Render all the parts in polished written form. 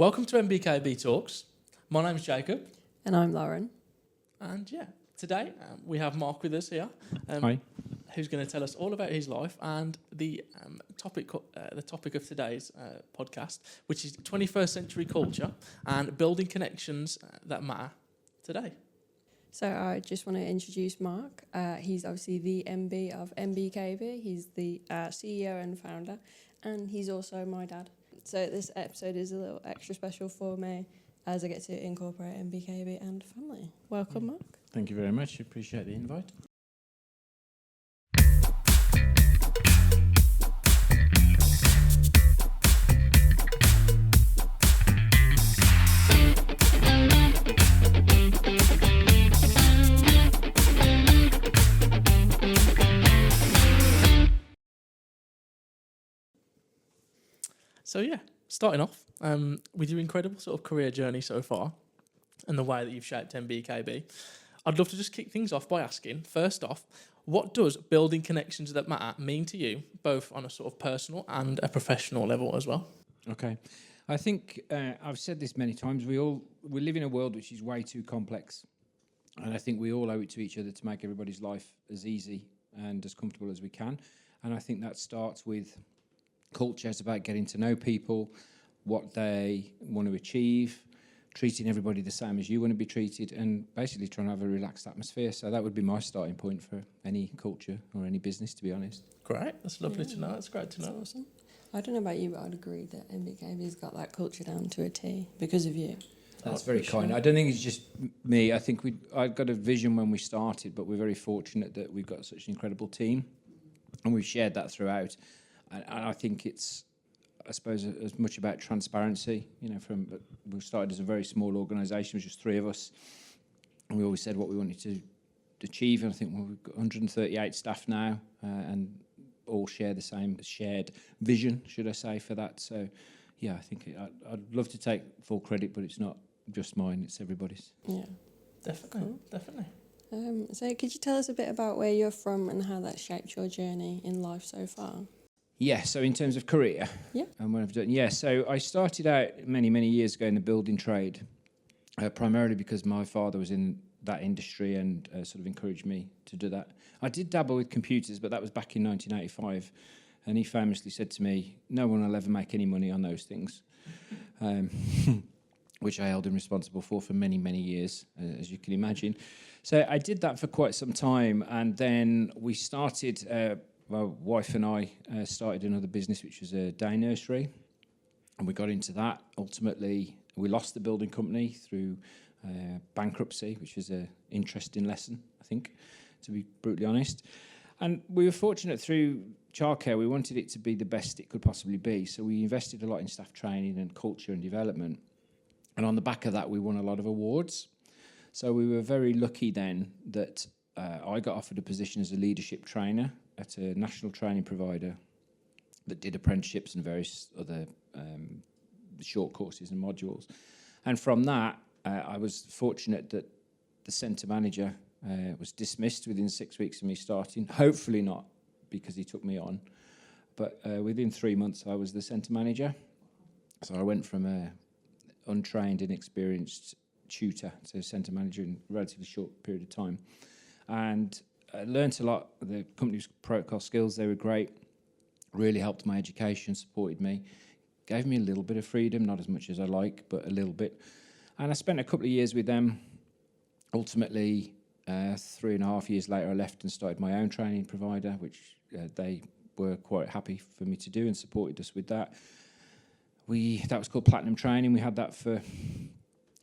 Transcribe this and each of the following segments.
Welcome to MBKB Talks. My name's Jacob. And I'm Lauren. And today we have Mark with us here. Hi. Who's going to tell us all about his life and the topic of today's podcast, which is 21st century culture and building connections that matter today. So I just want to introduce Mark. He's obviously the MB of MBKB. He's the CEO and founder, and he's also my dad. So this episode is a little extra special for me as I get to incorporate MBKB and family. Welcome, Mark. Thank you very much. Appreciate the invite. So starting off with your incredible sort of career journey so far and the way that you've shaped MBKB, I'd love to just kick things off by asking, first off, what does building connections that matter mean to you, both on a sort of personal and a professional level as well? Okay. I think I've said this many times. We live in a world which is way too complex. And I think we all owe it to each other to make everybody's life as easy and as comfortable as we can. And I think that starts with culture. It's about getting to know people, what they want to achieve, treating everybody the same as you want to be treated, and basically trying to have a relaxed atmosphere. So that would be my starting point for any culture or any business, to be honest. Great. That's lovely to know. That's great to know. That's awesome. I don't know about you, but I'd agree that MBKB's got that culture down to a T because of you. That's very kind. I don't think it's just me. I think I got a vision when we started, but we're very fortunate that we've got such an incredible team, and we've shared that throughout. And I think it's, I suppose, as much about transparency. We started as a very small organisation, with just three of us, and we always said what we wanted to achieve. And I think we've got 138 staff now, and all share the same shared vision, should I say, for that. So, I think I'd love to take full credit, but it's not just mine; it's everybody's. Yeah, Definitely, cool. definitely. So could you tell us a bit about where you're from and how that shaped your journey in life so far? Yeah, so in terms of career, and what I've done, so I started out many, many years ago in the building trade, primarily because my father was in that industry and sort of encouraged me to do that. I did dabble with computers, but that was back in 1985, and he famously said to me, "No one will ever make any money on those things," which I held him responsible for many, many years, as you can imagine. So I did that for quite some time, and then we started. My wife and I started another business, which was a day nursery, and we got into that. Ultimately, we lost the building company through bankruptcy, which was an interesting lesson, I think, to be brutally honest. And we were fortunate through childcare. We wanted it to be the best it could possibly be, so we invested a lot in staff training and culture and development. And on the back of that, we won a lot of awards. So we were very lucky then that I got offered a position as a leadership trainer at a national training provider that did apprenticeships and various other short courses and modules. And from that, I was fortunate that the centre manager was dismissed within 6 weeks of me starting. Hopefully not, because he took me on. But within 3 months, I was the centre manager. So I went from a untrained, inexperienced tutor to centre manager in a relatively short period of time. And I learnt a lot. The company's protocol skills, they were great, really helped my education, supported me, gave me a little bit of freedom, not as much as I like, but a little bit. And I spent a couple of years with them. Ultimately, 3.5 years later, I left and started my own training provider, which they were quite happy for me to do and supported us with that. That was called Platinum Training. We had that for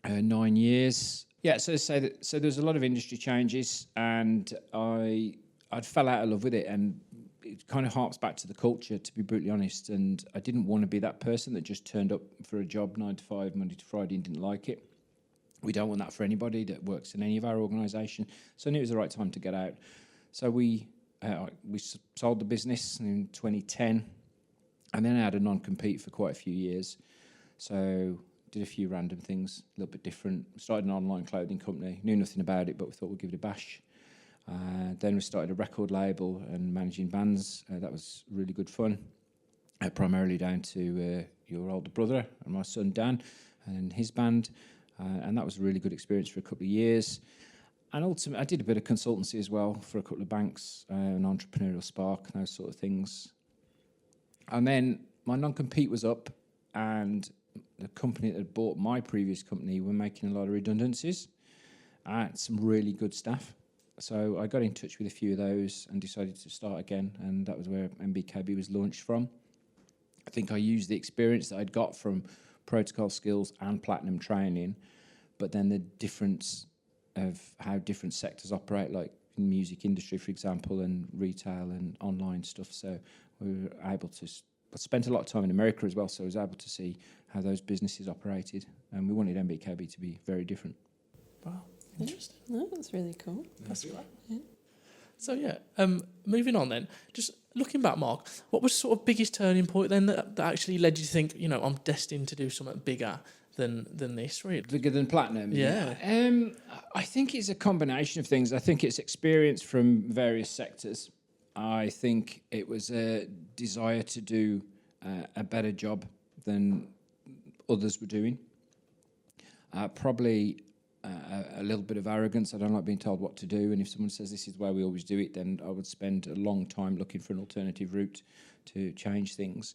9 years. Yeah, so there's a lot of industry changes, and I'd fell out of love with it, and it kind of harks back to the culture, to be brutally honest. And I didn't want to be that person that just turned up for a job 9 to 5, Monday to Friday, and didn't like it. We don't want that for anybody that works in any of our organisation. So I knew it was the right time to get out. So we sold the business in 2010, and then I had a non-compete for quite a few years. So did a few random things, a little bit different. Started an online clothing company, knew nothing about it, but we thought we'd give it a bash. Then we started a record label and managing bands. That was really good fun. primarily down to your older brother and my son Dan and his band, and that was a really good experience for a couple of years. And ultimately, I did a bit of consultancy as well for a couple of banks, an entrepreneurial spark, those sort of things. And then my non-compete was up, and the company that had bought my previous company were making a lot of redundancies. I had some really good staff. So I got in touch with a few of those and decided to start again, and that was where MBKB was launched from. I think I used the experience that I'd got from protocol skills and platinum training, but then the difference of how different sectors operate, like in music industry, for example, and retail and online stuff. So we were able to... I spent a lot of time in America as well, so I was able to see how those businesses operated, and we wanted MBKB to be very different. Wow, interesting. No, that's really cool. That's right. Yeah. So moving on then, just looking back, Mark, what was sort of biggest turning point then that actually led you to think, I'm destined to do something bigger than this, really? Bigger than platinum? Yeah. I think it's a combination of things. I think it's experience from various sectors. I think it was a desire to do a better job than others were doing. Probably a little bit of arrogance. I don't like being told what to do, and if someone says this is the way we always do it, then I would spend a long time looking for an alternative route to change things.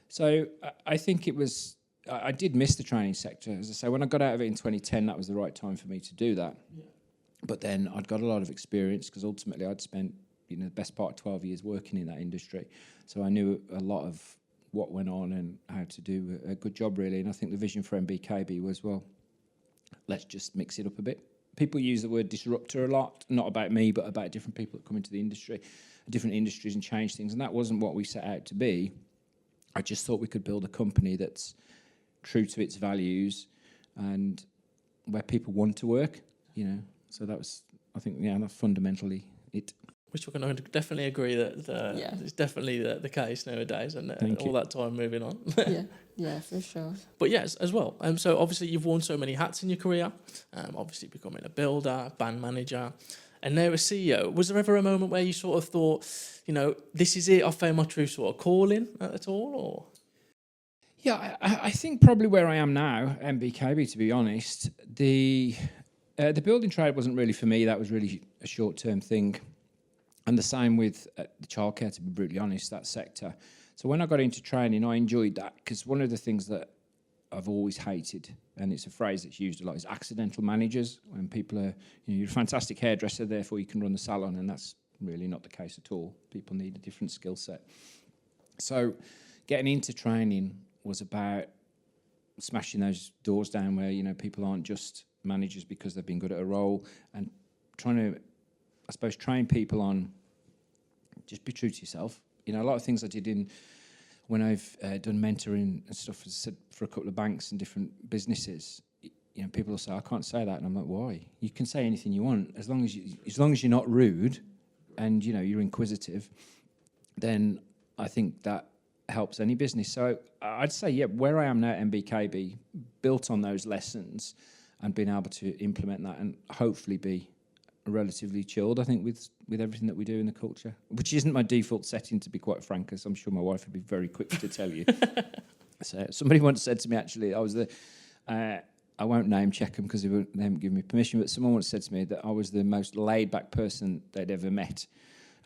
So I think it was... I did miss the training sector. As I say, when I got out of it in 2010, that was the right time for me to do that. Yeah. But then I'd got a lot of experience because ultimately I'd spent the best part of 12 years working in that industry. So I knew a lot of what went on and how to do a good job, really. And I think the vision for MBKB was, well, let's just mix it up a bit. People use the word disruptor a lot, not about me, but about different people that come into the industry, different industries, and change things. And that wasn't what we set out to be. I just thought we could build a company that's true to its values and where people want to work, So that was, I think, that's fundamentally it. Which we're going to definitely agree that it's definitely the case nowadays, and all that time moving on. yeah, for sure. But yes, as well. So obviously you've worn so many hats in your career. Obviously becoming a builder, band manager, and now a CEO. Was there ever a moment where you sort of thought, this is it, I found my true sort of calling at all, or? Yeah, I think probably where I am now, MBKB, to be honest, the building trade wasn't really for me. That was really a short-term thing. And the same with the childcare, to be brutally honest, that sector. So when I got into training, I enjoyed that because one of the things that I've always hated, and it's a phrase that's used a lot, is accidental managers. When people are, you're a fantastic hairdresser, therefore you can run the salon, and that's really not the case at all. People need a different skill set. So getting into training was about smashing those doors down where, people aren't just managers because they've been good at a role, and trying to, I suppose, train people on just be true to yourself. A lot of things I did when I've done mentoring and stuff, as I said, for a couple of banks and different businesses, people will say, I can't say that. And I'm like, why? You can say anything you want. As long as you're not rude and, you're inquisitive, then I think that helps any business. So I'd say, where I am now at MBKB, built on those lessons and being able to implement that and hopefully be relatively chilled, I think, with everything that we do in the culture, which isn't my default setting, to be quite frank, as I'm sure my wife would be very quick to tell you. So somebody once said to me, actually, I won't name check them because they haven't given me permission, but someone once said to me that I was the most laid-back person they'd ever met.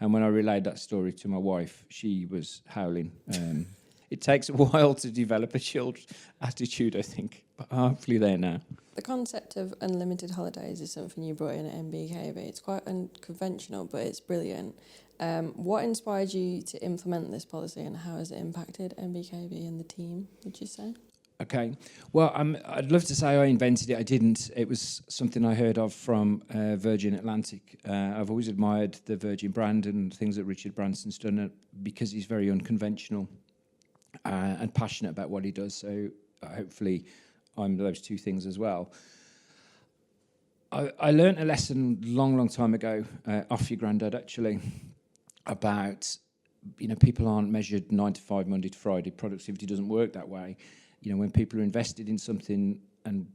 And when I relayed that story to my wife, she was howling. It takes a while to develop a chilled attitude, I think, but hopefully there now. The concept of unlimited holidays is something you brought in at MBKB. It's quite unconventional, but it's brilliant. What inspired you to implement this policy, and how has it impacted MBKB and the team, would you say? Okay. Well, I'd love to say I invented it. I didn't. It was something I heard of from Virgin Atlantic. I've always admired the Virgin brand and things that Richard Branson's done because he's very unconventional and passionate about what he does. So hopefully I'm those two things as well. I learned a lesson long time ago, off your granddad actually, about, people aren't measured 9 to 5, Monday to Friday. Productivity doesn't work that way. When people are invested in something, and,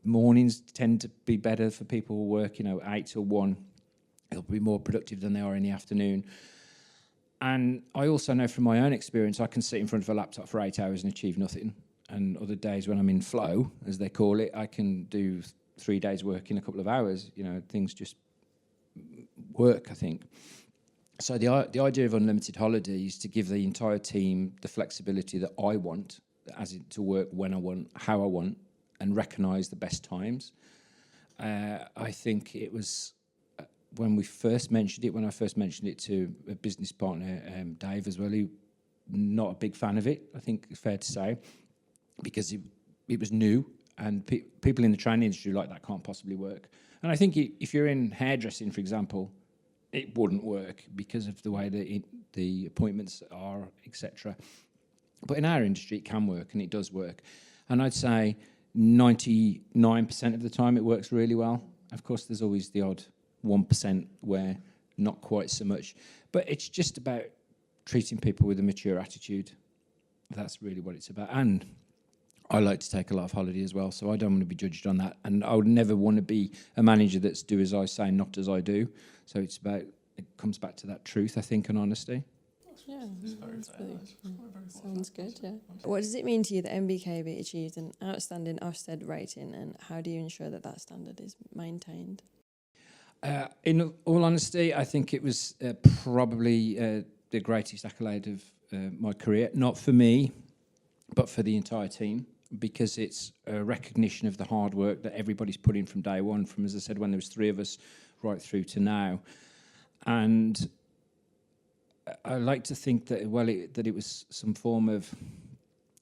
mornings tend to be better for people who work, 8 till 1. They'll be more productive than they are in the afternoon. And I also know from my own experience, I can sit in front of a laptop for 8 hours and achieve nothing. And other days when I'm in flow, as they call it, I can do 3 days work in a couple of hours. You know, things just work, I think. So the idea of unlimited holiday is to give the entire team the flexibility that I want, as in to work when I want, how I want, and recognise the best times. I think it was when I first mentioned it to a business partner, Dave, as well, who not a big fan of it, I think it's fair to say, because it was new, and people in the training industry like that can't possibly work. And I think if you're in hairdressing, for example, it wouldn't work because of the way that the appointments are, etc. But in our industry, it can work, and it does work. And I'd say 99% of the time it works really well. Of course, there's always the odd 1% where not quite so much. But it's just about treating people with a mature attitude. That's really what it's about. And I like to take a lot of holiday as well, so I don't want to be judged on that. And I would never want to be a manager that's do as I say, not as I do. So it comes back to that truth, I think, and honesty. Yeah, sounds good, yeah. What does it mean to you that MBKB achieved an outstanding Ofsted rating, and how do you ensure that standard is maintained? In all honesty, I think it was probably the greatest accolade of my career. Not for me, but for the entire team, because it's a recognition of the hard work that everybody's put in from day one, from, as I said, when there was 3 of us right through to now. And I like to think that, that it was some form of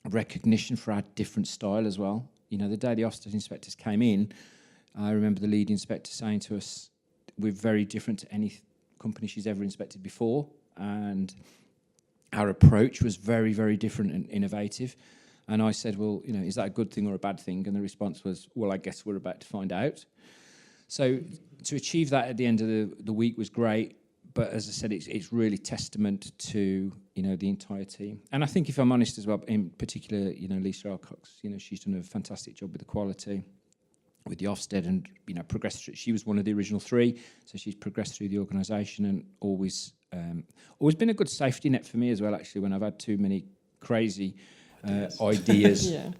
recognition for our different style as well. You know, the day the Ofsted inspectors came in, I remember the lead inspector saying to us, we're very different to any company she's ever inspected before, and our approach was very, very different and innovative. And I said, well, you know, is that a good thing or a bad thing? And the response was, well, I guess we're about to find out. So to achieve that at the end of the week was great. But as I said, it's really testament to, you know, the entire team. And I think, if I'm honest as well, in particular, you know, Lisa Alcox, you know, she's done a fantastic job with the quality, with the Ofsted, and, you know, progressed through. She was one of the original 3, so she's progressed through the organisation, and always been a good safety net for me as well, actually, when I've had too many crazy ideas yeah.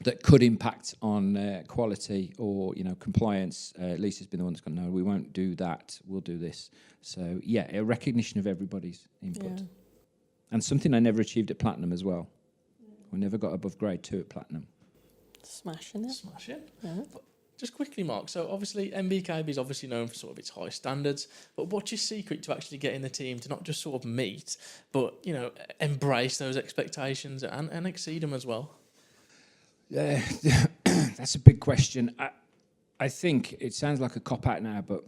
that could impact on quality or, you know, compliance. Lisa's been the one that's gone, no, we won't do that, we'll do this. So, yeah, a recognition of everybody's input. Yeah. And something I never achieved at Platinum as well. I never got above grade 2 at Platinum. Smashing it. Yeah. But just quickly, Mark, so obviously MBKB is obviously known for sort of its high standards, but what's your secret to actually getting the team to not just sort of meet, but, you know, embrace those expectations and exceed them as well? That's a big question. I think it sounds like a cop-out now, but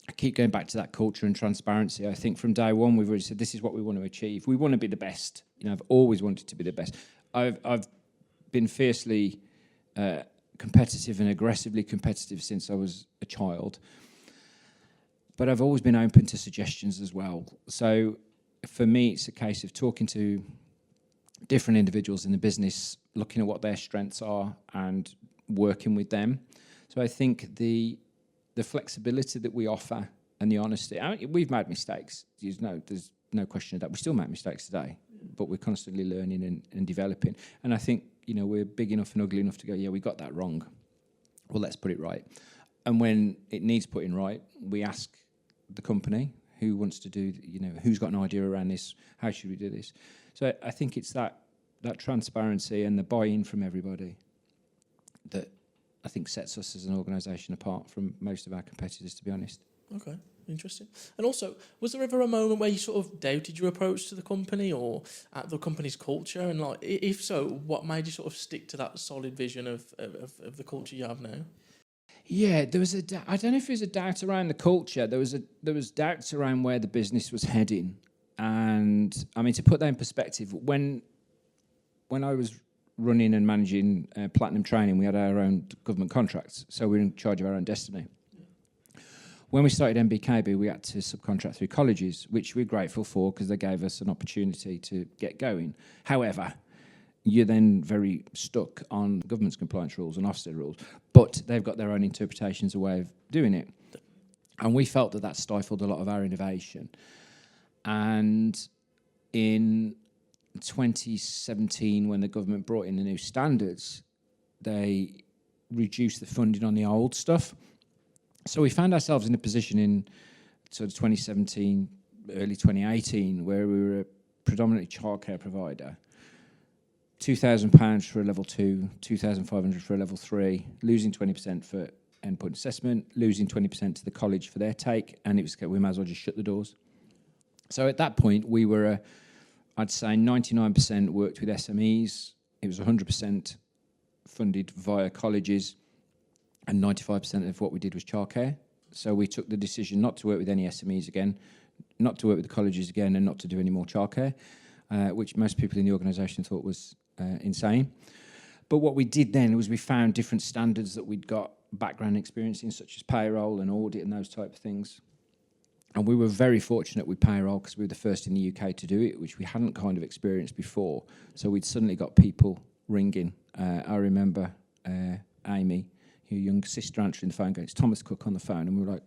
I keep going back to that culture and transparency. I think from day one we've already said this is what we want to achieve. We want to be the best. You know, I've always wanted to be the best. I've been fiercely competitive and aggressively competitive since I was a child, but I've always been open to suggestions as well. So for me, it's a case of talking to different individuals in the business, looking at what their strengths are and working with them. So I think the flexibility that we offer and the honesty, I mean, we've made mistakes. There's no question of that. We still make mistakes today, but we're constantly learning and developing. And I think, you know, we're big enough and ugly enough to go, yeah, we got that wrong. Well, let's put it right. And when it needs putting right, we ask the company who wants to do, you know, who's got an idea around this, how should we do this? So I think it's that transparency and the buy-in from everybody that I think sets us as an organisation apart from most of our competitors, to be honest. Okay, interesting. And also, was there ever a moment where you sort of doubted your approach to the company or at the company's culture? And like, if so, what made you sort of stick to that solid vision of the culture you have now? Yeah, there was I don't know if it was a doubt around the culture. There was doubts around where the business was heading. And I mean, to put that in perspective, when I was running and managing Platinum Training, we had our own government contracts, so we were in charge of our own destiny. When we started MBKB, we had to subcontract through colleges, which we're grateful for because they gave us an opportunity to get going. However, you're then very stuck on government's compliance rules and Ofsted rules, but they've got their own interpretations, a way of doing it. And we felt that stifled a lot of our innovation. And in 2017, when the government brought in the new standards, they reduced the funding on the old stuff. So we found ourselves in a position in sort of 2017, early 2018, where we were a predominantly childcare provider. £2,000 for a level 2, £2,500 for a level 3, losing 20% for endpoint assessment, losing 20% to the college for their take, and we might as well just shut the doors. So at that point, we were, I'd say 99% worked with SMEs. It was 100% funded via colleges, and 95% of what we did was childcare. So we took the decision not to work with any SMEs again, not to work with the colleges again, and not to do any more childcare, which most people in the organisation thought was insane. But what we did then was we found different standards that we'd got background experience in, such as payroll and audit and those type of things. And we were very fortunate with payroll because we were the first in the UK to do it, which we hadn't kind of experienced before. So we'd suddenly got people ringing. I remember Amy, your young sister, answering the phone going, "It's Thomas Cook on the phone." And we were like,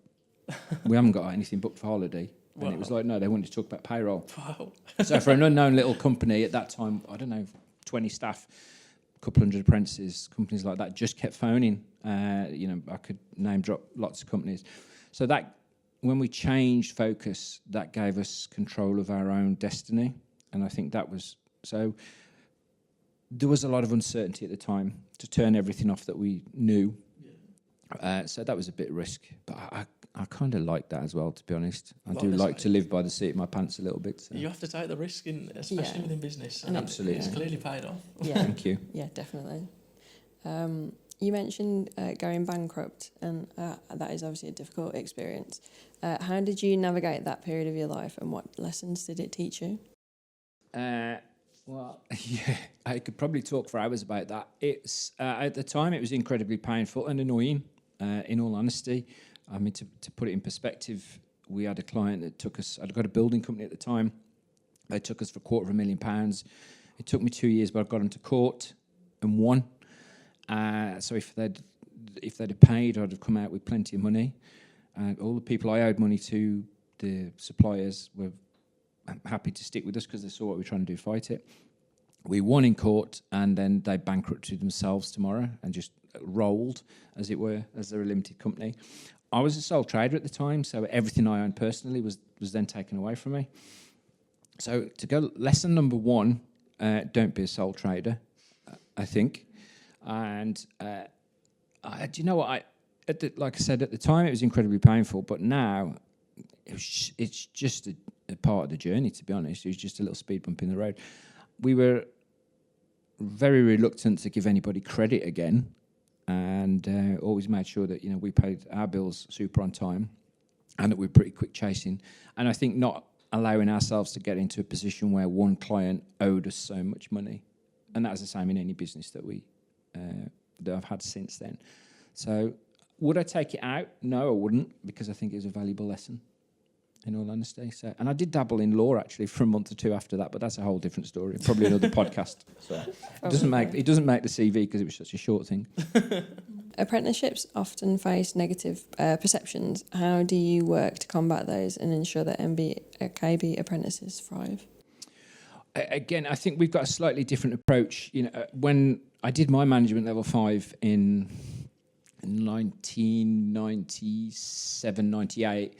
"We haven't got anything booked for holiday." And it was like, no, they wanted to talk about payroll. Wow. So for an unknown little company at that time, I don't know, 20 staff, a couple hundred apprentices, companies like that just kept phoning. I could name drop lots of companies. So that, when we changed focus, that gave us control of our own destiny. And I think that was, so there was a lot of uncertainty at the time to turn everything off that we knew. So that was a bit of risk. But I kind of like that as well, to be honest. I do like to live by the seat of my pants a little bit. So. You have to take the risk, especially within business. And absolutely. It's clearly paid off. Yeah. Thank you. Yeah, definitely. You mentioned going bankrupt, and that is obviously a difficult experience. How did you navigate that period of your life, and what lessons did it teach you? Well, yeah, I could probably talk for hours about that. It's at the time, it was incredibly painful and annoying, in all honesty. I mean, to put it in perspective, we had a client that took us, I'd got a building company at the time. They took us for £250,000. It took me 2 years, but I got them to court and won. So if they'd have paid, I'd have come out with plenty of money. All the people I owed money to, the suppliers, were happy to stick with us because they saw what we were trying to do, fight it. We won in court, and then they bankrupted themselves tomorrow and just rolled, as it were, as they're a limited company. I was a sole trader at the time, so everything I owned personally was then taken away from me. So to go, lesson number one, don't be a sole trader, I think. And do you know what? Like I said, at the time it was incredibly painful, but now it's just a part of the journey, to be honest. It was just a little speed bump in the road. We were very reluctant to give anybody credit again, and always made sure that we paid our bills super on time, and that we were pretty quick chasing. And I think not allowing ourselves to get into a position where one client owed us so much money, and that was the same in any business that I've had since then. So would I take it out? No, I wouldn't, because I think it was a valuable lesson, in all honesty. So, and I did dabble in law actually for a month or two after that, but that's a whole different story. Probably another podcast. So it doesn't make the CV because it was such a short thing. Apprenticeships often face negative perceptions. How do you work to combat those and ensure that MBKB apprentices thrive? Again, I think we've got a slightly different approach. When I did my management level 5 in 1997, 98,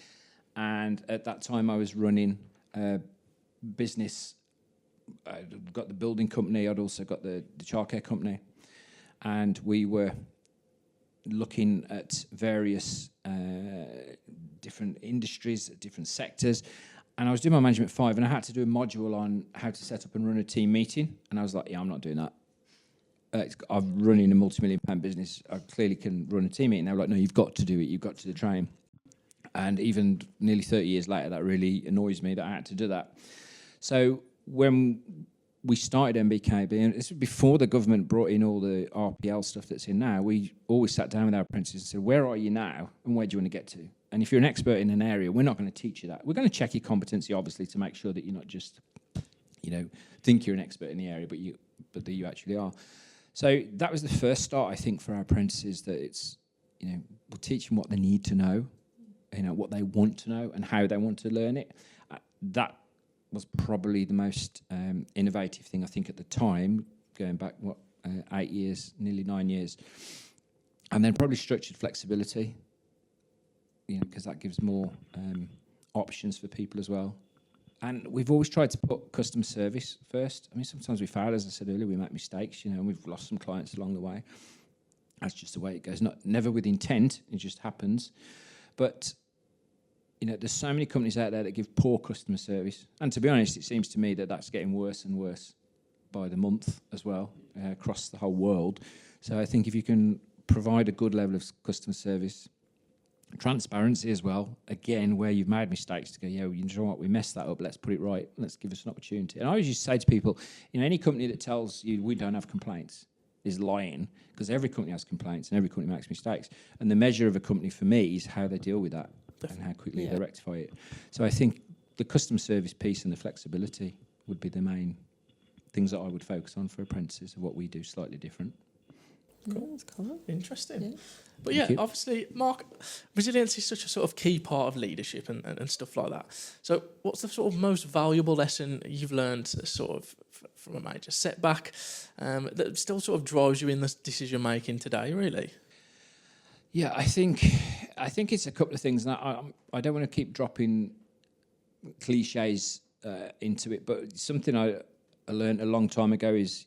and at that time I was running a business. I'd got the building company, I'd also got the childcare company, and we were looking at various different industries, different sectors. And I was doing my management 5, and I had to do a module on how to set up and run a team meeting. And I was like, yeah, I'm not doing that. I'm running a multi-million-pound business. I clearly can run a team meeting. They were like, no, you've got to do it. You've got to train. And even nearly 30 years later, that really annoys me that I had to do that. So when we started MBKB, and this was before the government brought in all the RPL stuff that's in now, we always sat down with our apprentices and said, where are you now and where do you want to get to? And if you're an expert in an area, we're not going to teach you that. We're going to check your competency, obviously, to make sure that you're not just, think you're an expert in the area, but that you actually are. So that was the first start, I think, for our apprentices, that it's, we'll teach them what they need to know, what they want to know and how they want to learn it. That was probably the most innovative thing, I think, at the time, going back, 8 years, nearly 9 years. And then probably structured flexibility, because that gives more options for people as well. And we've always tried to put customer service first. I mean, sometimes we fail, as I said earlier, we make mistakes, and we've lost some clients along the way. That's just the way it goes. Never with intent, it just happens. But, there's so many companies out there that give poor customer service. And to be honest, it seems to me that that's getting worse and worse by the month as well, across the whole world. So I think if you can provide a good level of customer service, transparency as well, again, where you've made mistakes, to go, you know what, we messed that up, let's put it right, let's give us an opportunity. And I always used to say to people, any company that tells you we don't have complaints is lying, because every company has complaints and every company makes mistakes. And the measure of a company for me is how they deal with that. Definitely. And how quickly they rectify it. So I think the customer service piece and the flexibility would be the main things that I would focus on for apprentices, of what we do slightly different. Cool. That's cool. Interesting. Yeah. But obviously, Mark, resilience is such a sort of key part of leadership and stuff like that. So what's the sort of most valuable lesson you've learned sort of from a major setback that still sort of drives you in the decision making today, really? Yeah, I think it's a couple of things. And I don't want to keep dropping cliches into it, but something I learned a long time ago is,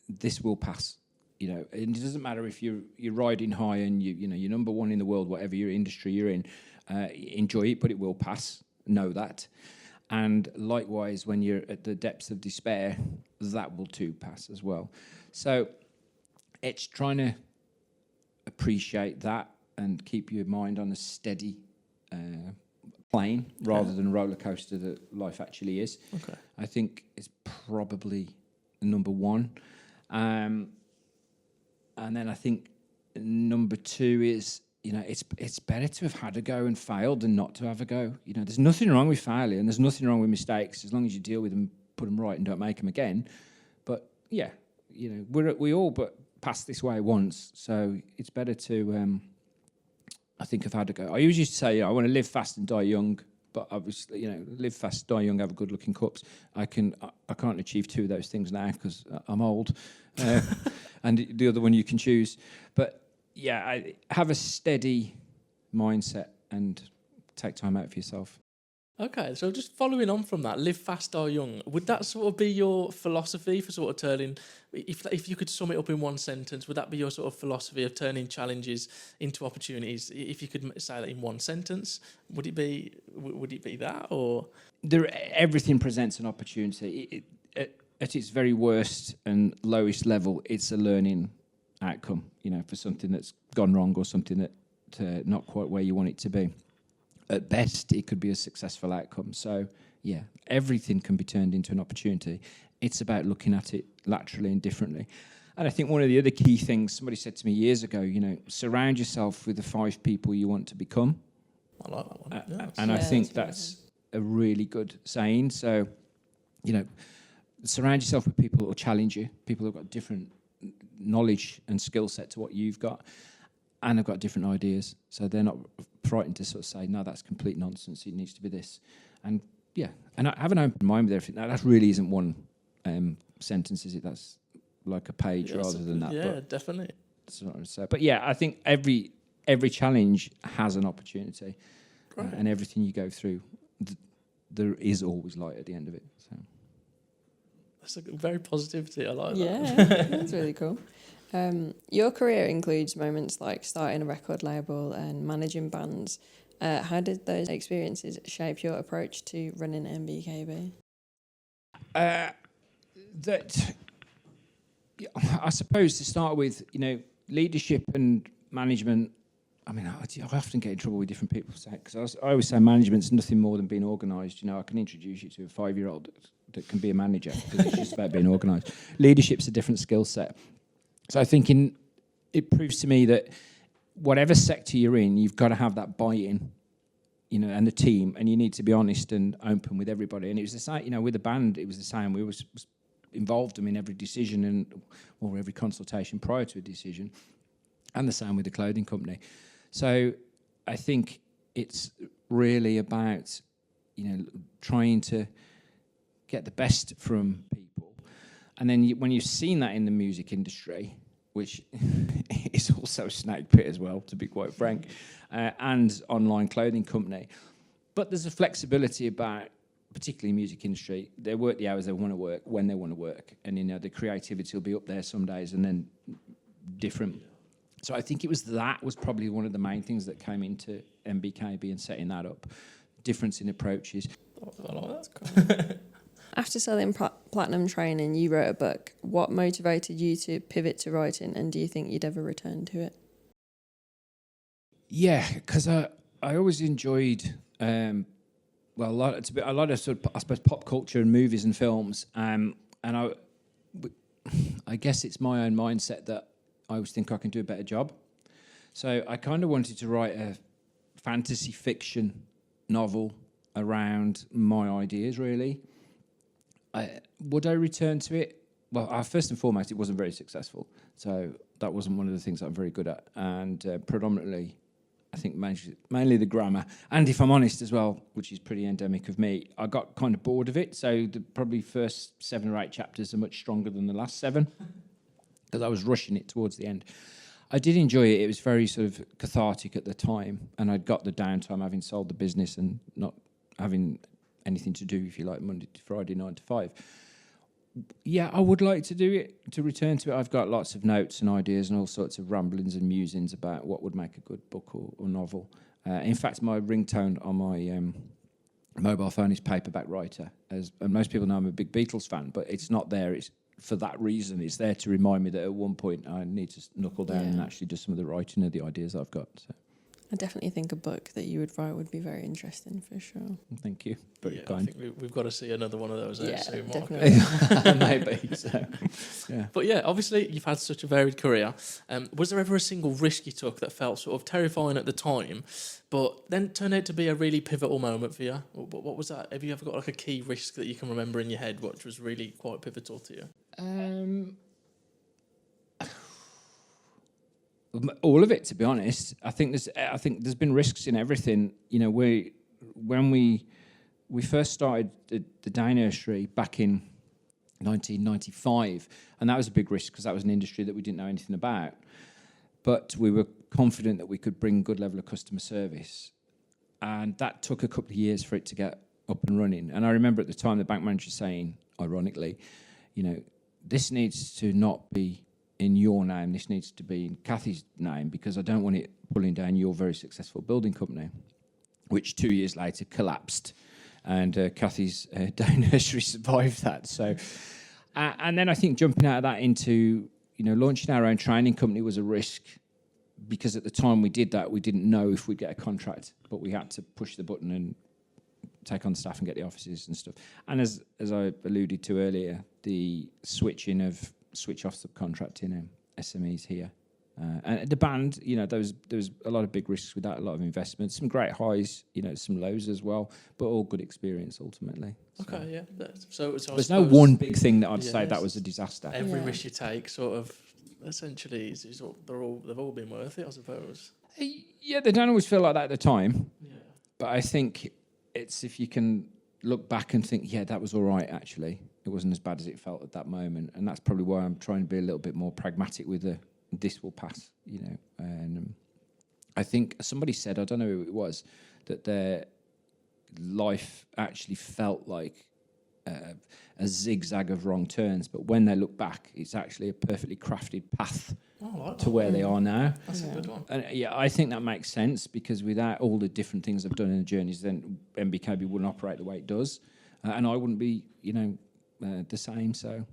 this will pass. And it doesn't matter if you're riding high and you're number one in the world, whatever your industry you're in, enjoy it, but it will pass. Know that. And likewise, when you're at the depths of despair, that will too pass as well. So it's trying to appreciate that and keep your mind on a steady plane rather than a roller coaster that life actually is. Okay. I think it's probably number one. And then I think number two is, it's better to have had a go and failed than not to have a go. There's nothing wrong with failure and there's nothing wrong with mistakes as long as you deal with them, put them right and don't make them again. But yeah, we all but passed this way once, so it's better to, I think, have had a go. I always used to say, I want to live fast and die young, but obviously, live fast, die young, have a good-looking corpse. I can't achieve two of those things now because I'm old, and the other one you can choose. But yeah, I have a steady mindset and take time out for yourself. Okay, so just following on from that, live fast, die young, would that sort of be your philosophy for sort of turning, if you could sum it up in one sentence, would that be your sort of philosophy of turning challenges into opportunities? If you could say that in one sentence, would it be that, or? Everything presents an opportunity. At its very worst and lowest level, it's a learning outcome, for something that's gone wrong or something that not quite where you want it to be. At best, it could be a successful outcome. So, yeah, everything can be turned into an opportunity. It's about looking at it laterally and differently. And I think one of the other key things, somebody said to me years ago, surround yourself with the 5 people you want to become. I like that one. Yes. And I think that's a really good saying. So, surround yourself with people that will challenge you, people who've got different knowledge and skill set to what you've got, and have got different ideas. So they're not frightened to sort of say, no, that's complete nonsense, it needs to be this. And yeah, and I have an open mind with everything. Now, that really isn't one sentence, is it? That's like a page rather than that. Yeah, definitely. But yeah, I think every challenge has an opportunity. And everything you go through, there is always light at the end of it. So that's a very positivity. I like that. Yeah, that's really cool. Your career includes moments like starting a record label and managing bands. How did those experiences shape your approach to running MBKB? I suppose to start with, leadership and management. I mean, I often get in trouble with different people because I always say management's nothing more than being organised. I can introduce you to a 5-year-old that can be a manager because it's just about being organised. Leadership's a different skill set. So I think it proves to me that whatever sector you're in, you've got to have that buy-in, and the team, and you need to be honest and open with everybody. And it was the same, with the band, it was the same. We was involved in every decision or every consultation prior to a decision, and the same with the clothing company. So I think it's really about, trying to get the best from people. And then when you've seen that in the music industry, which is also a snake pit as well, to be quite frank, and online clothing company. But there's a flexibility about, particularly music industry, they work the hours they want to work, when they want to work. And, the creativity will be up there some days and then different. So I think that was probably one of the main things that came into MBKB and setting that up. Difference in approaches. I like that. After selling platinum training, you wrote a book. What motivated you to pivot to writing, and do you think you'd ever return to it? Yeah, because I always enjoyed a lot of sort of, I suppose, pop culture and movies and films. And I guess it's my own mindset that I always think I can do a better job. So I kind of wanted to write a fantasy fiction novel around my ideas, really. Would I return to it? Well, first and foremost, it wasn't very successful. So that wasn't one of the things I'm very good at. And predominantly, I think mainly the grammar. And if I'm honest as well, which is pretty endemic of me, I got kind of bored of it. So the probably first 7 or 8 chapters are much stronger than the last 7 because I was rushing it towards the end. I did enjoy it. It was very sort of cathartic at the time. And I'd got the downtime having sold the business and not having anything to do, if you like, Monday to Friday, 9 to 5. Yeah, I would like to do it, to return to it. I've got lots of notes and ideas and all sorts of ramblings and musings about what would make a good book or novel. In fact, my ringtone on my mobile phone is Paperback Writer. And most people know I'm a big Beatles fan, but it's not there. It's for that reason. It's there to remind me that at one point I need to knuckle down and actually do some of the writing of the ideas I've got. So. I definitely think a book that you would write would be very interesting, for sure. Thank you. Very I kind. think we've got to see another one of those soon, Mark. Definitely. Maybe. So, yeah. But yeah, obviously you've had such a varied career. Was there ever a single risk you took that felt sort of terrifying at the time, but then turned out to be a really pivotal moment for you? What was that? Have you ever got like a key risk that you can remember in your head, which was really quite pivotal to you? All of it, to be honest. I think there's been risks in everything. When we first started the day nursery back in 1995, and that was a big risk because that was an industry that we didn't know anything about. But we were confident that we could bring good level of customer service, and that took a couple of years for it to get up and running. And I remember at the time the bank manager saying, ironically, this needs to not be in your name, this needs to be in Kathy's name, because I don't want it pulling down your very successful building company, which 2 years later collapsed, and Kathy's day nursery survived that. So, and then I think jumping out of that into launching our own training company was a risk, because at the time we did that, we didn't know if we'd get a contract, but we had to push the button and take on staff and get the offices and stuff. And as I alluded to earlier, the switch off subcontracting SMEs here. And the band, there was a lot of big risks with that, a lot of investment, some great highs, some lows as well, but all good experience ultimately. So. Okay, yeah. So there's no one big thing that I'd say that was a disaster. Every risk you take, sort of, essentially, they've all been worth it, I suppose. Yeah, they don't always feel like that at the time. Yeah. But I think it's if you can look back and think, yeah, that was all right, actually. It wasn't as bad as it felt at that moment. And that's probably why I'm trying to be a little bit more pragmatic with this will pass, And I think somebody said, I don't know who it was, that their life actually felt like a zigzag of wrong turns. But when they look back, it's actually a perfectly crafted path to where they are now. That's a good one. And I think that makes sense, because without all the different things I've done in the journeys, then MBKB wouldn't operate the way it does. And I wouldn't be, the same. So,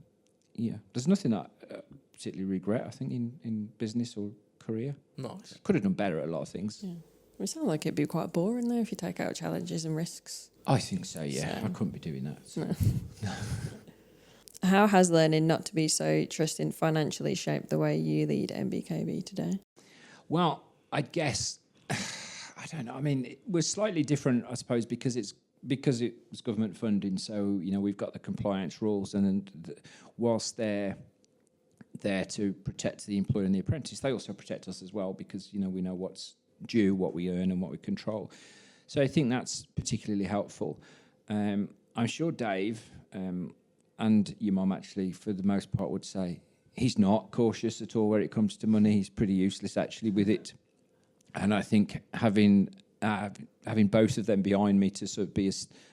yeah, there's nothing that I particularly regret, I think, in business or career. Nice. Could have done better at a lot of things. Yeah. It sounds like it'd be quite boring, though, if you take out challenges and risks. I think so, yeah. I couldn't be doing that. So. No. How has learning not to be so trusting financially shaped the way you lead MBKB today? Well, I guess, I don't know. I mean, we're slightly different, I suppose, because it was government funding. So, we've got the compliance rules, and whilst they're there to protect the employer and the apprentice, they also protect us as well, because, we know what's due, what we earn and what we control. So I think that's particularly helpful. I'm sure Dave and your mum actually, for the most part, would say he's not cautious at all where it comes to money. He's pretty useless actually with it. And I think having both of them behind me to sort of be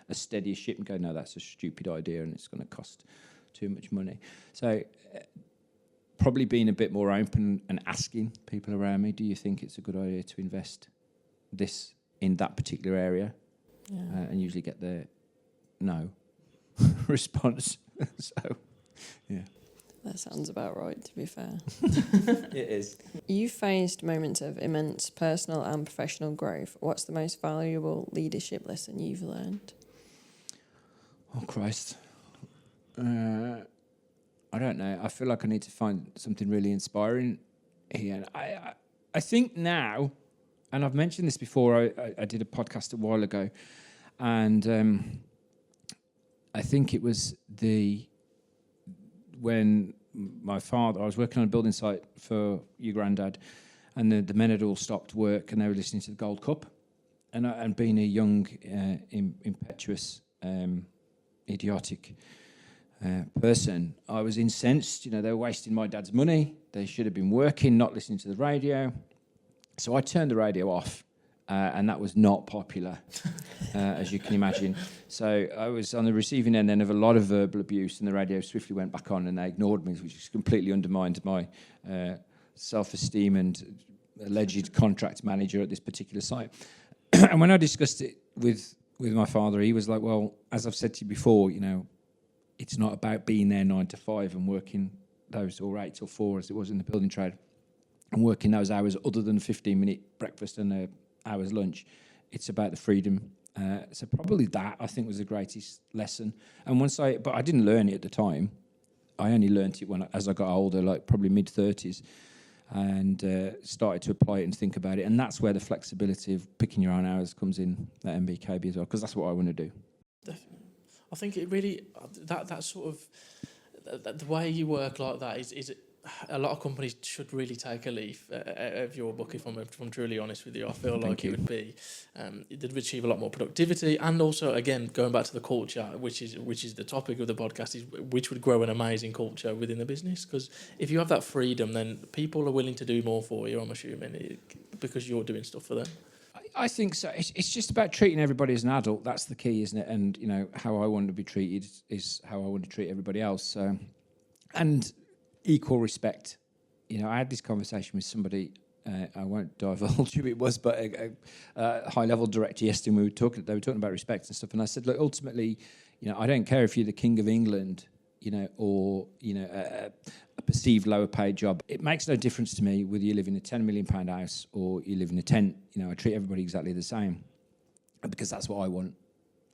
a steady ship and go, no, that's a stupid idea and it's going to cost too much money. So probably being a bit more open and asking people around me, do you think it's a good idea to invest this in that particular area? Yeah. And usually get the no response. So, yeah. That sounds about right, to be fair. It is. You faced moments of immense personal and professional growth. What's the most valuable leadership lesson you've learned? Oh, Christ. I don't know. I feel like I need to find something really inspiring here. I think now, and I've mentioned this before, I did a podcast a while ago, and I think it was when my father, I was working on a building site for your granddad, and the men had all stopped work and they were listening to the Gold Cup. And being a young, impetuous, idiotic person, I was incensed. You know, they were wasting my dad's money. They should have been working, not listening to the radio. So I turned the radio off, and that was not popular, as you can imagine. So I was on the receiving end then of a lot of verbal abuse, and the radio swiftly went back on, and they ignored me, which completely undermined my self-esteem and alleged contract manager at this particular site. And when I discussed it with my father, he was like, well, as I've said to you before, you know, it's not about being there 9 to 5 and working those, or 8 till 4 as it was in the building trade, and working those hours other than a 15-minute breakfast and an hour's lunch. It's about the freedom. So probably that, I think, was the greatest lesson. And but I didn't learn it at the time. I only learned it as I got older, like probably mid-30s, and started to apply it and think about it. And that's where the flexibility of picking your own hours comes in at MBKB as well, because that's what I want to do. Definitely. I think it really, that sort of, the way you work like that is a lot of companies should really take a leaf of your book, if I'm truly honest with you. I feel like it would be, they'd achieve a lot more productivity, and also, again, going back to the culture, which is the topic of the podcast, is which would grow an amazing culture within the business. Because if you have that freedom, then people are willing to do more for you, I'm assuming, because you're doing stuff for them. I think so. It's just about treating everybody as an adult. That's the key, isn't it? And, you know, how I want to be treated is how I want to treat everybody else. So, and equal respect. You know, I had this conversation with somebody, I won't divulge who it was, but a high-level director yesterday, and they were talking about respect and stuff, and I said, look, ultimately, you know, I don't care if you're the King of England, you know, or, you know, a perceived lower-paid job. It makes no difference to me whether you live in a £10 million house or you live in a tent. You know, I treat everybody exactly the same because that's what I want.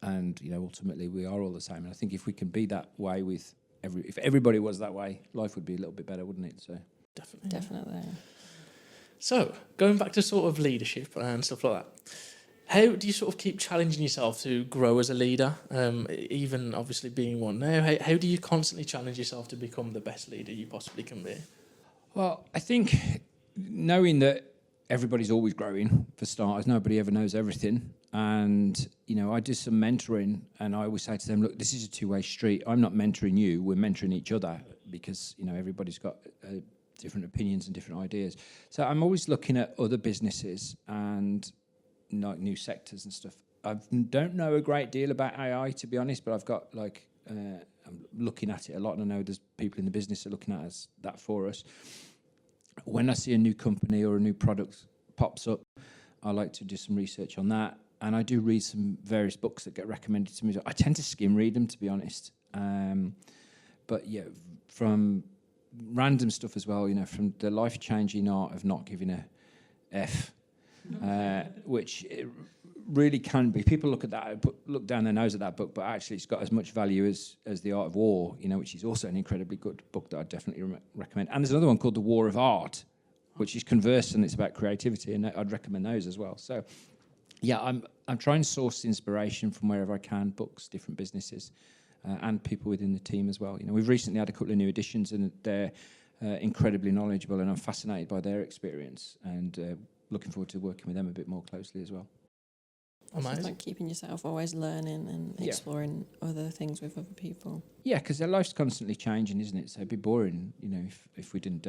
And, you know, ultimately, we are all the same. And I think if we can be that way with if everybody was that way, life would be a little bit better, wouldn't it? So Definitely. So, going back to sort of leadership and stuff like that, how do you sort of keep challenging yourself to grow as a leader, even obviously being one now? How do you constantly challenge yourself to become the best leader you possibly can be? Well, I think knowing that everybody's always growing, for starters, nobody ever knows everything. And, you know, I do some mentoring, and I always say to them, look, this is a two-way street. I'm not mentoring you, we're mentoring each other, because, you know, everybody's got different opinions and different ideas. So I'm always looking at other businesses and like new sectors and stuff. I don't know a great deal about AI, to be honest, but I've got I'm looking at it a lot, and I know there's people in the business that are looking at that for us. When I see a new company or a new product pops up, I like to do some research on that, and I do read some various books that get recommended to me. I tend to skim read them, to be honest. But yeah, from random stuff as well, you know, from the life-changing art of not giving a F, which it really can be. People look at that, look down their nose at that book, but actually it's got as much value as The Art of War, you know, which is also an incredibly good book that I definitely recommend. And there's another one called The War of Art, which is converse, and it's about creativity, and I'd recommend those as well. So, yeah, I'm trying to source inspiration from wherever I can, books, different businesses, and people within the team as well. You know, we've recently had a couple of new additions, and they're incredibly knowledgeable, and I'm fascinated by their experience, and looking forward to working with them a bit more closely as well. It's just Amazing. like keeping yourself always learning and Yeah. exploring other things with other people. Yeah, because their life's constantly changing, isn't it? So it'd be boring, if we didn't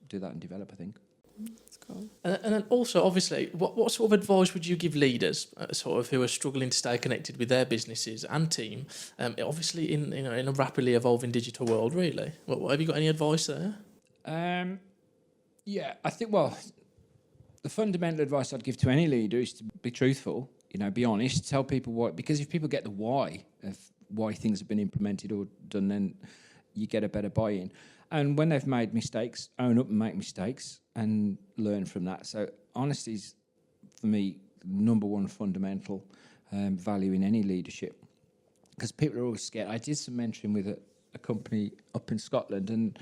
do that and develop, I think. That's cool. And then also, obviously, what sort of advice would you give leaders, sort of who are struggling to stay connected with their businesses and team, obviously in a rapidly evolving digital world? Really, what have you got any advice there? Yeah, I think, well, the fundamental advice I'd give to any leader is to be truthful, be honest, tell people why, because if people get the why of why things have been implemented or done, then you get a better buy-in. And when they've made mistakes, own up and make mistakes and learn from that. So honesty is, for me, number one fundamental value in any leadership, because people are always scared. I did some mentoring with a company up in Scotland, and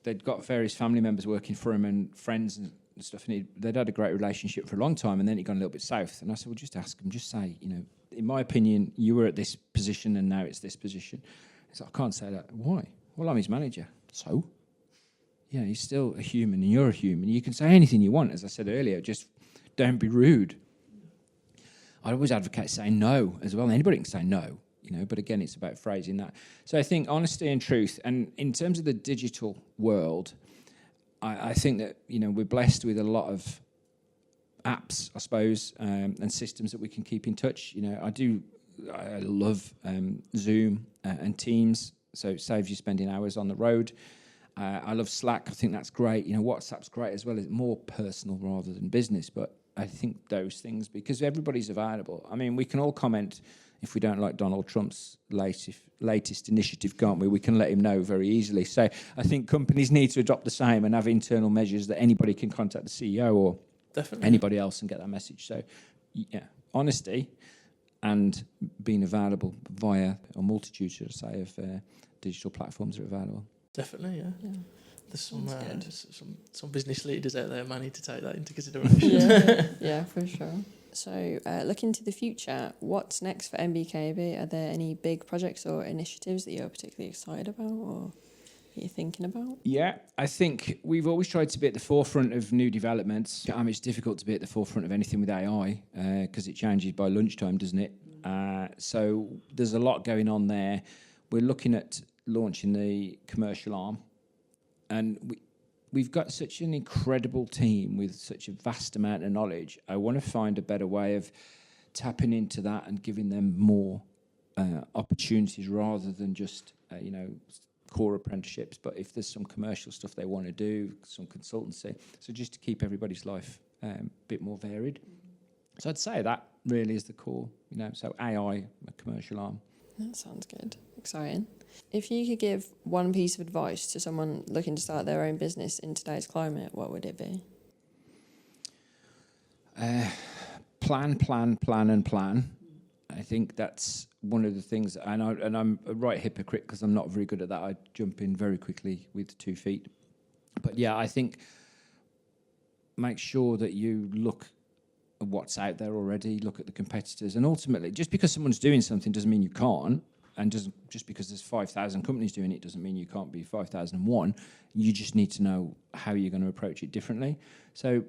they'd got various family members working for them and friends and stuff, and they'd had a great relationship for a long time, and then it gone a little bit south. And I said, well, just ask them, just say, in my opinion, you were at this position and now it's this position. He's like, I can't say that. Why? Well, I'm his manager. So? Yeah, he's still a human and you're a human. You can say anything you want, as I said earlier, just don't be rude. I always advocate saying no as well. Anybody can say no, but again, it's about phrasing that. So I think honesty and truth. And in terms of the digital world, I think that, we're blessed with a lot of apps, I suppose, and systems that we can keep in touch. I love Zoom and Teams, so it saves you spending hours on the road. I love Slack. I think that's great. WhatsApp's great as well. It's more personal rather than business, but I think those things, because everybody's available. I mean, we can all comment if we don't like Donald Trump's latest initiative, can't we? We can let him know very easily. So I think companies need to adopt the same and have internal measures that anybody can contact the CEO or Definitely. anybody else and get that message. So, yeah, honesty and being available via a multitude, should I say, of digital platforms are available. Definitely, yeah. There's some business leaders out there might need to take that into consideration. Yeah, for sure. So, looking to the future, what's next for MBKB? Are there any big projects or initiatives that you're particularly excited about or that you're thinking about? Yeah, I think we've always tried to be at the forefront of new developments. It's difficult to be at the forefront of anything with AI because it changes by lunchtime, doesn't it? So there's a lot going on there. We're looking at launching the commercial arm, and we've got such an incredible team with such a vast amount of knowledge. I want to find a better way of tapping into that and giving them more opportunities rather than just, core apprenticeships. But if there's some commercial stuff they want to do, some consultancy, so just to keep everybody's life a bit more varied. So I'd say that really is the core, so AI, a commercial arm. That sounds good. Exciting. If you could give one piece of advice to someone looking to start their own business in today's climate, what would it be? Plan. I think that's one of the things, and I'm a right hypocrite because I'm not very good at that. I jump in very quickly with 2 feet. But yeah, I think make sure that you look at what's out there already, look at the competitors, and ultimately, just because someone's doing something doesn't mean you can't, and just because there's 5,000 companies doing it doesn't mean you can't be 5,001. You just need to know how you're going to approach it differently. So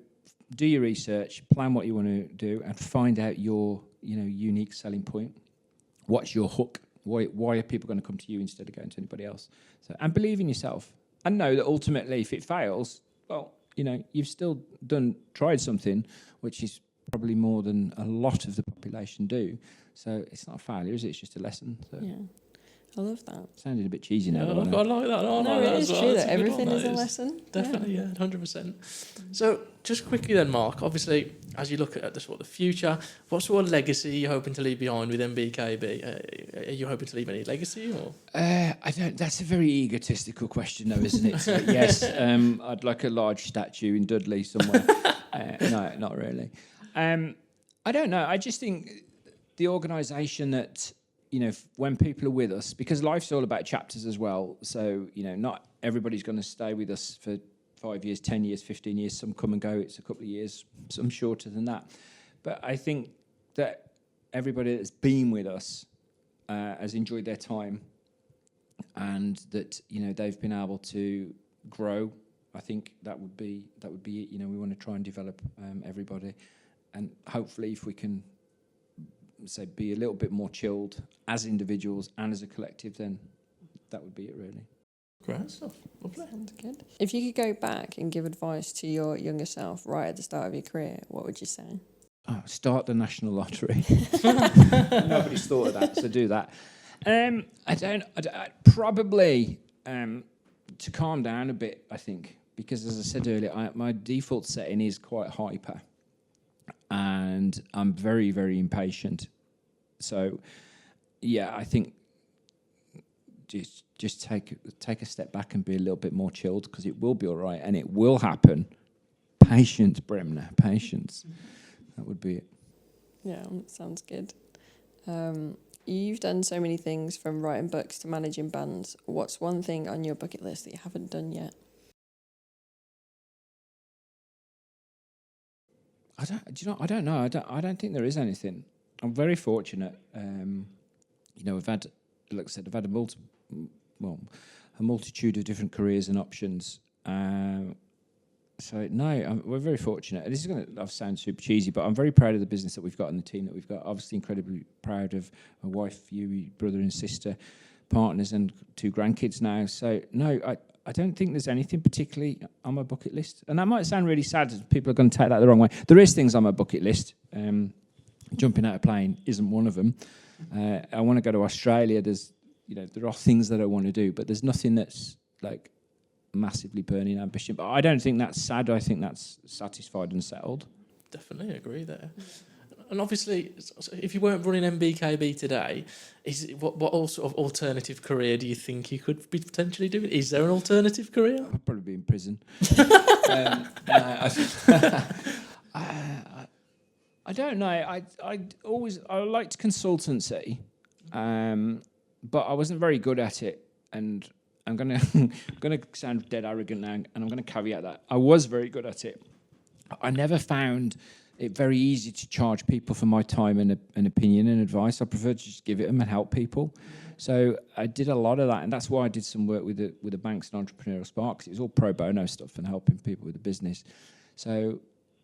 do your research, plan what you want to do, and find out your unique selling point. What's your hook? Why are people going to come to you instead of going to anybody else? So, and believe in yourself, and know that ultimately, if it fails, well, you've still tried something, which is probably more than a lot of the population do. So it's not a failure, is it? It's just a lesson. So. Yeah, I love that. Sounded a bit cheesy now. I like that. No, it is true that everything is a lesson. Definitely, yeah, 100%. So, just quickly then, Mark, obviously, as you look at the sort of the future, what sort of legacy are you hoping to leave behind with MBKB? Are you hoping to leave any legacy? Or? I don't. That's a very egotistical question, though, isn't it? So, yes, I'd like a large statue in Dudley somewhere. No, not really. I don't know. I just think the organisation that, when people are with us, because life's all about chapters as well. So, not everybody's going to stay with us for 5 years, 10 years, 15 years. Some come and go. It's a couple of years, some shorter than that. But I think that everybody that's been with us has enjoyed their time, and that, they've been able to grow. I think that would be it. We want to try and develop everybody. And hopefully, if we can say, be a little bit more chilled as individuals and as a collective, then that would be it, really. Great stuff. Lovely. Sounds good. If you could go back and give advice to your younger self right at the start of your career, what would you say? Oh, start the national lottery. Nobody's thought of that, so do that. Probably to calm down a bit, I think, because as I said earlier, my default setting is quite hyper, and I'm very, very impatient. So, yeah, I think just take a step back and be a little bit more chilled, because it will be all right and it will happen. Patience, Bremner, patience. That would be it. Yeah, sounds good. You've done so many things, from writing books to managing bands. What's one thing on your bucket list that you haven't done yet? I don't know. I don't think there is anything. I'm very fortunate. I've had, like I said, I've had a multitude of different careers and options. So no, we're very fortunate. This is going to sound super cheesy, but I'm very proud of the business that we've got and the team that we've got. Obviously, incredibly proud of my wife, you, brother and sister, partners, and 2 grandkids now. So no, I don't think there's anything particularly on my bucket list. And that might sound really sad. People are going to take that the wrong way. There is things on my bucket list. Jumping out of a plane isn't one of them. I want to go to Australia. There are things that I want to do, but there's nothing that's like massively burning ambition. But I don't think that's sad. I think that's satisfied and settled. Definitely agree there. And obviously, if you weren't running MBKB today, what sort of alternative career do you think you could be potentially doing? Is there an alternative career? I'd probably be in prison. I don't know. I liked consultancy, but I wasn't very good at it. And I'm gonna sound dead arrogant now, and I'm gonna caveat that I was very good at it. I never found it very easy to charge people for my time and opinion and advice. I prefer to just give it them and help people. So I did a lot of that, and that's why I did some work with the banks and Entrepreneurial Spark, 'cause it was all pro bono stuff and helping people with the business. So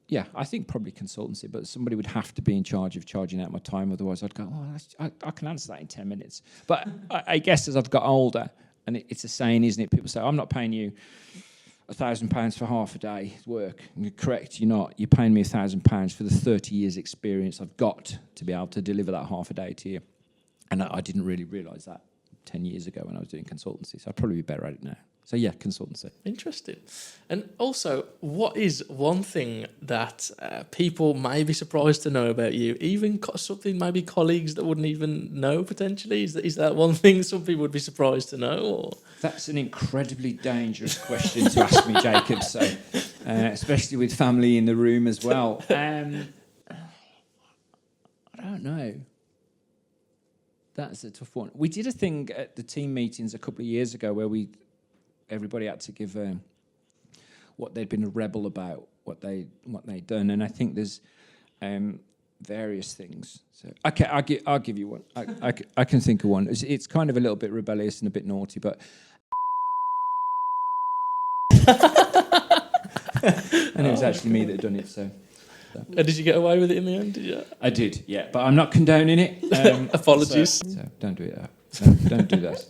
yeah, I think probably consultancy, but somebody would have to be in charge of charging out my time. Otherwise, I'd go, I can answer that in 10 minutes. But I guess as I've got older, and it's a saying, isn't it? People say, I'm not paying you £1,000 for half a day's work. And you're correct, you're not. You're paying me £1,000 for the 30 years experience I've got to be able to deliver that half a day to you. And I didn't really realise that 10 years ago when I was doing consultancy. So I'd probably be better at it now. So yeah, consultancy. Interesting. And also, what is one thing that people may be surprised to know about you, even something maybe colleagues that wouldn't even know potentially? Is that one thing some people would be surprised to know? Or? That's an incredibly dangerous question to ask me, Jacob, so, especially with family in the room as well. I don't know. That's a tough one. We did a thing at the team meetings a couple of years ago where everybody had to give what they'd been a rebel about, what they'd done, and I think there's various things. So okay, I'll give you one. I can think of one. It's kind of a little bit rebellious and a bit naughty, but and it was actually me that had done it. So. Did you get away with it in the end? Did you? I did, yeah, but I'm not condoning it. Apologies. So don't do it. Don't do that.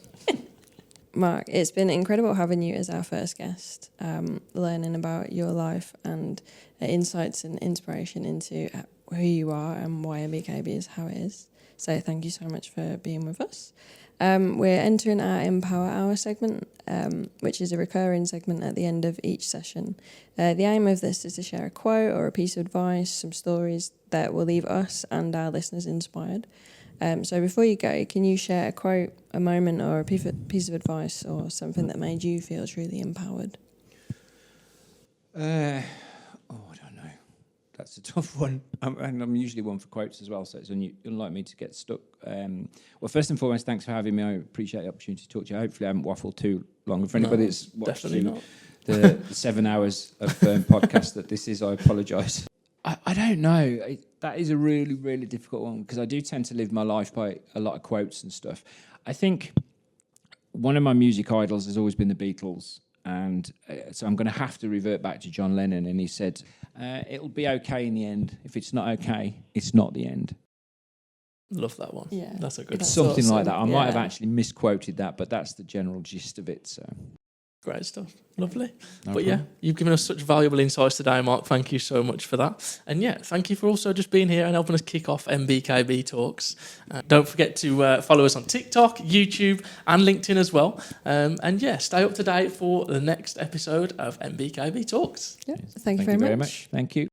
Mark, it's been incredible having you as our first guest, learning about your life and insights and inspiration into who you are and why MBKB is how it is. So thank you so much for being with us. We're entering our Empower Hour segment, which is a recurring segment at the end of each session. The aim of this is to share a quote or a piece of advice, some stories that will leave us and our listeners inspired. So before you go, can you share a quote, a moment, or a piece of advice, or something that made you feel truly empowered? I don't know. That's a tough one. I'm usually one for quotes as well, so it's unlike me to get stuck. Well, first and foremost, thanks for having me. I appreciate the opportunity to talk to you. Hopefully I haven't waffled too long. For anybody that's watched the 7 hours of podcast that this is, I apologise. I don't know. That is a really, really difficult one, because I do tend to live my life by a lot of quotes and stuff. I think one of my music idols has always been the Beatles. And so I'm going to have to revert back to John Lennon. And he said, it'll be okay in the end. If it's not okay, it's not the end. Love that one. Yeah. That's a good That's one. Something like that. awesome. I might have Yeah. actually misquoted that, but that's the general gist of it. So Great stuff. Lovely. no But yeah, problem. you've given us such valuable insights today, Mark. Thank you so much for that. And yeah, thank you for also just being here and helping us kick off MBKB Talks. Don't forget to follow us on TikTok, YouTube, and LinkedIn as well. And yeah, stay up to date for the next episode of MBKB Talks. Yeah. Thank you very much. Thank you.